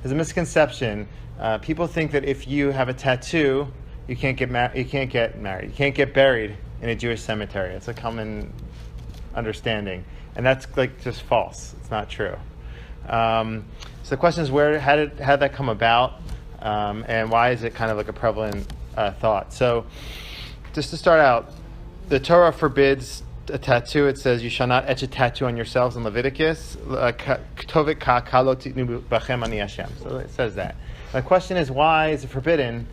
there's a misconception. People think that if you have a tattoo, you can't get married. You can't get buried in a Jewish cemetery. It's a common understanding, and that's like just false. It's not true. So the question is, how did that come about, and why is it kind of like a prevalent thought? So, just to start out, the Torah forbids a tattoo. It says you shall not etch a tattoo on yourselves in Leviticus. So it says that. The question is, why is it forbidden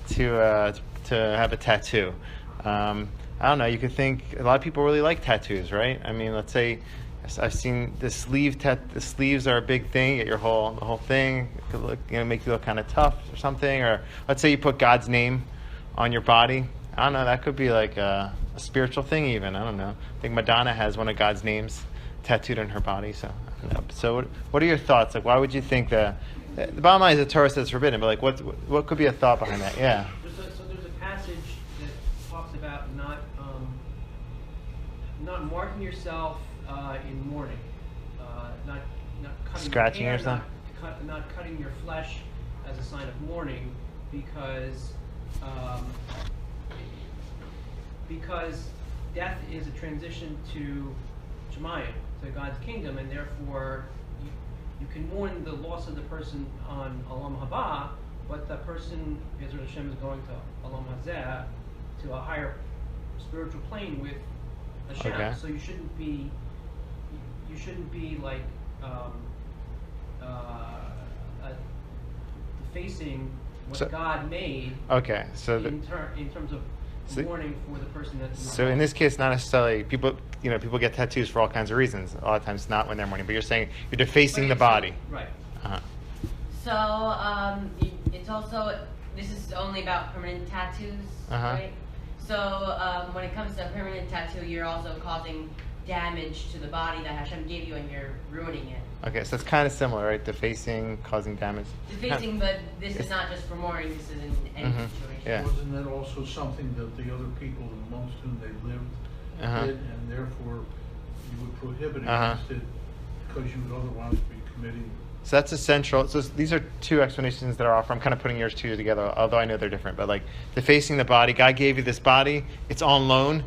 to have a tattoo? I don't know. You could think a lot of people really like tattoos, right? I mean, let's say I've seen the sleeves are a big thing. You get the whole thing. It could look, make you look kind of tough or something. Or let's say you put God's name on your body. I don't know. That could be like a spiritual thing, even. I don't know. I think Madonna has one of God's names tattooed on her body. So, I don't know. So, what are your thoughts? Like, why would you think the bottom line is the Torah says forbidden, but like, what could be a thought behind that? Yeah. So there's a passage that talks about not marking yourself in mourning, not cutting scratching your hair, yourself, not cutting your flesh as a sign of mourning, because death is a transition to Shemayim, to God's kingdom, and therefore you can mourn the loss of the person on Olam Haba, but the person, Yezreel Hashem, is going to Olam Hazeh, to a higher spiritual plane with Hashem. Okay. So you shouldn't be like defacing what God made. Okay, so in terms of mourning for the person that's. So in this case, not necessarily people. People get tattoos for all kinds of reasons. A lot of times, not when they're mourning. But you're saying you're defacing the body. Right. Uh-huh. So it's also, this is only about permanent tattoos, right? So when it comes to a permanent tattoo, you're also causing damage to the body that Hashem gave you, and you're ruining it. Okay, so it's kind of similar, right? Defacing, causing damage. Defacing, but this is not just for mourning. This is in any situation. Yeah. Wasn't that also something that the other people amongst whom they lived did, and therefore you would prohibit against it because you would otherwise be committing? So that's essential. So these are two explanations that are offered. I'm kind of putting yours two together, although I know they're different. But like defacing the body, God gave you this body. It's on loan.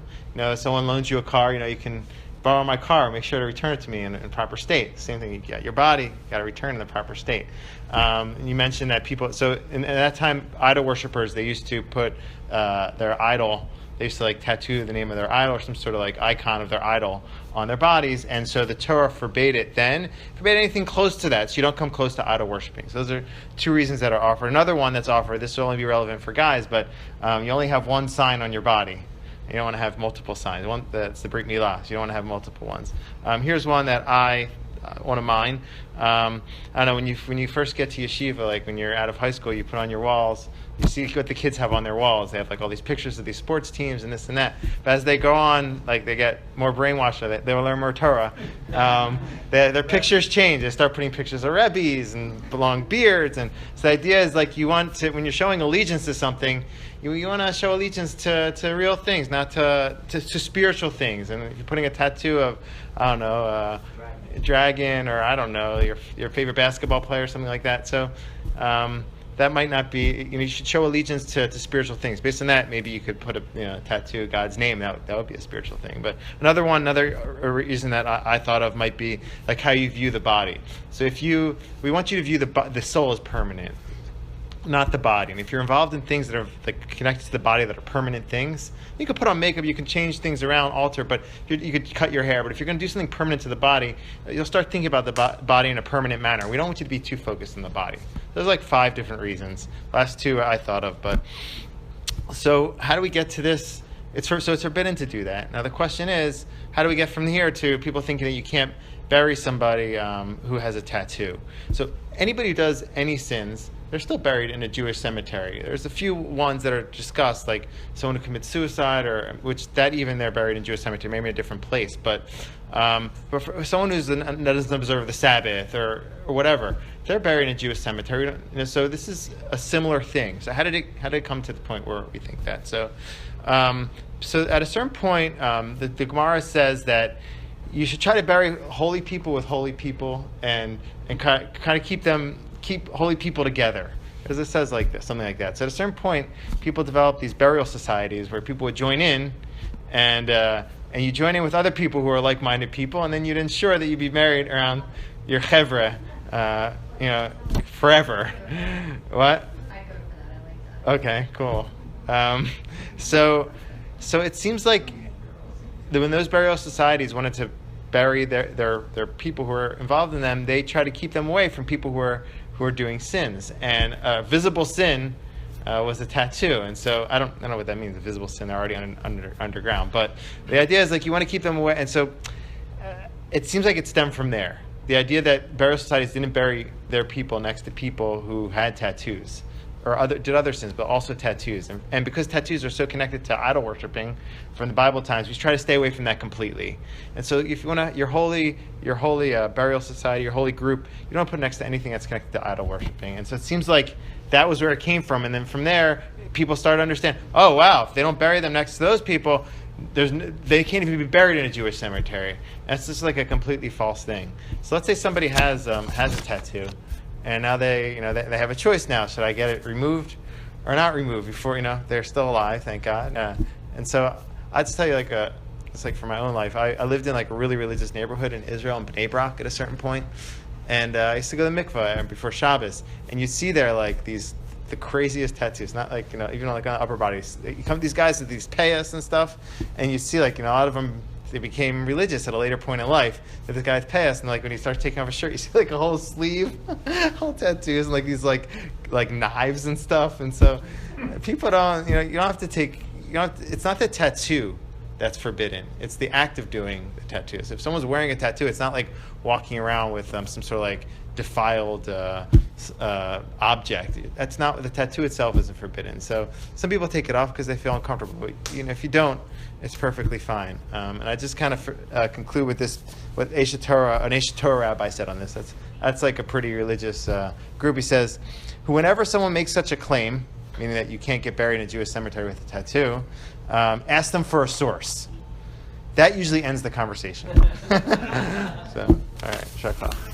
Someone loans you a car. You can borrow my car. Make sure to return it to me in proper state. Same thing. You got your body. You got to return in the proper state. And you mentioned that people. So in that time, idol worshippers, they used to put their idol. They used to like tattoo the name of their idol or some sort of like icon of their idol on their bodies, and so the Torah forbade it then. Forbade anything close to that, so you don't come close to idol worshiping. So those are two reasons that are offered. Another one that's offered, this will only be relevant for guys, but you only have one sign on your body. You don't want to have multiple signs. One that's the Brit Milah, so you don't want to have multiple ones. Here's one that one of mine. I don't know, when you first get to yeshiva, like when you're out of high school, you put on your walls. You see what the kids have on their walls. They have like all these pictures of these sports teams and this and that. But as they go on, like they get more brainwashed of it. They will learn more Torah. Their pictures change. They start putting pictures of Rebbes and long beards. And so the idea is like you want to, when you're showing allegiance to something, you want to show allegiance to real things, not to spiritual things. And if you're putting a tattoo of, I don't know, dragon, or I don't know, your favorite basketball player or something like that. So that might not be, you should show allegiance to spiritual things. Based on that, maybe you could put a tattoo of God's name. That would be a spiritual thing. But another reason that I thought of might be like how you view the body. So we want you to view the soul as permanent, not the body. And if you're involved in things that are like connected to the body that are permanent things, you could put on makeup, you can change things around, alter, but you could cut your hair. But if you're going to do something permanent to the body, you'll start thinking about the body in a permanent manner. We don't want you to be too focused on the body. There's like 5 different reasons. Last 2 I thought of, but so how do we get to this? So it's forbidden to do that. Now the question is, how do we get from here to people thinking that you can't bury somebody who has a tattoo? So anybody who does any sins, they're still buried in a Jewish cemetery. There's a few ones that are discussed, like someone who commits suicide, or which that even they're buried in Jewish cemetery, maybe in a different place. But for someone that doesn't observe the Sabbath or whatever, they're buried in a Jewish cemetery. So this is a similar thing. So how did it come to the point where we think that? So at a certain point, the Gemara says that you should try to bury holy people with holy people, and kind of keep them keep holy people together. Because it says like this, something like that. So at a certain point, people developed these burial societies where people would join in, and you join in with other people who are like-minded people, and then you'd ensure that you'd be married around your chevra, forever. What? I go for that. I like that. Okay, cool. So it seems like when those burial societies wanted to bury their people who are involved in them, they try to keep them away from people who are doing sins. And visible sin was a tattoo. And so I don't know what that means. A visible sin, they're already underground. But the idea is like you want to keep them away. And so it seems like it stemmed from there. The idea that burial societies didn't bury their people next to people who had tattoos or did other sins, but also tattoos. And because tattoos are so connected to idol worshiping from the Bible times, we try to stay away from that completely. And so if you want to, your holy burial society, your holy group, you don't put it next to anything that's connected to idol worshiping. And so it seems like that was where it came from. And then from there, people started to understand, oh, wow, if they don't bury them next to those people, they can't even be buried in a Jewish cemetery. That's just like a completely false thing. So let's say somebody has a tattoo, and now they have a choice now. Should I get it removed or not removed before they're still alive? Thank God. And so I'd just tell you it's like for my own life. I lived in like a really religious neighborhood in Israel in Bnei Brak at a certain point, and I used to go to the mikveh before Shabbos, and you'd see there like the craziest tattoos, not like even like on upper bodies. These guys with these payas and stuff, and you see like a lot of them. They became religious at a later point in life. That this guy's payas, and like when he starts taking off his shirt, you see like a whole sleeve, whole tattoos, and like these like knives and stuff. And so people don't, you don't have to take. It's not the tattoo that's forbidden. It's the act of doing the tattoos. If someone's wearing a tattoo, it's not like walking around with some sort of like defiled object. That's not, the tattoo itself isn't forbidden. So some people take it off because they feel uncomfortable. But if you don't, it's perfectly fine. And I just kind of conclude with this, what an Aish Torah rabbi said on this. That's like a pretty religious group. He says, whenever someone makes such a claim, meaning that you can't get buried in a Jewish cemetery with a tattoo, ask them for a source. That usually ends the conversation. So, all right, shakha.